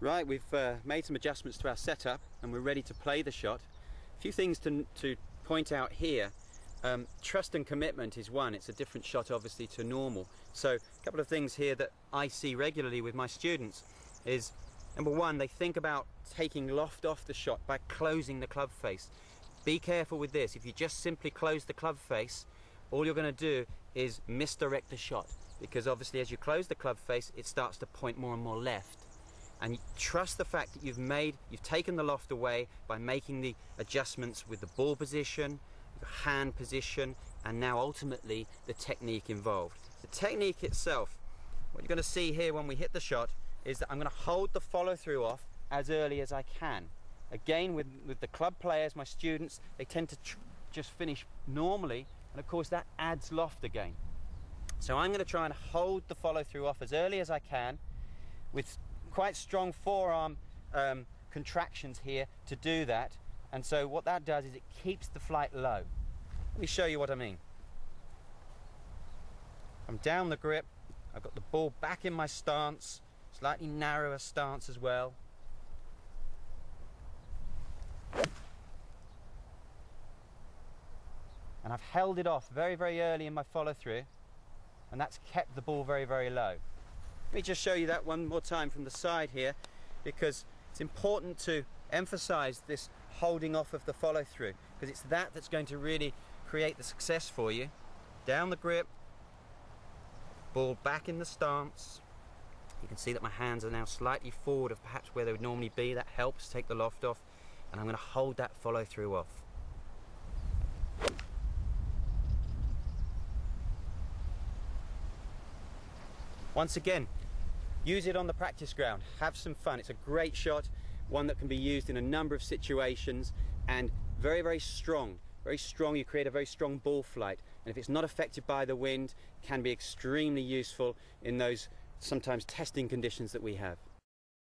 Right, we've made some adjustments to our setup and we're ready to play the shot. A few things to point out here. Trust and commitment is one. It's a different shot obviously to normal. So a couple of things here that I see regularly with my students is, number one, they think about taking loft off the shot by closing the club face. Be careful with this. If you just simply close the club face, all you're going to do is misdirect the shot, because obviously as you close the club face it starts to point more and more left. And trust the fact that you've taken the loft away by making the adjustments with the ball position, the hand position, and now ultimately the technique involved. The technique itself, what you're going to see here when we hit the shot is that I'm going to hold the follow through off as early as I can. Again, with the club players, my students, they tend to just finish normally, and of course that adds loft again. So I'm going to try and hold the follow through off as early as I can with quite strong forearm contractions here to do that. And so what that does is it keeps the flight low. Let me show you what I mean. I'm down the grip, I've got the ball back in my stance, slightly narrower stance as well. And I've held it off very, very early in my follow through, and that's kept the ball very, very low. Let me just show you that one more time from the side here, because it's important to emphasize this holding off of the follow through, because it's that's going to really create the success for you. Down the grip, ball back in the stance. You can see that my hands are now slightly forward of perhaps where they would normally be. That helps take the loft off, and I'm going to hold that follow through off. Once again, use it on the practice ground, have some fun. It's a great shot, one that can be used in a number of situations, and very, very strong. Very strong, you create a very strong ball flight, and if it's not affected by the wind, can be extremely useful in those sometimes testing conditions that we have.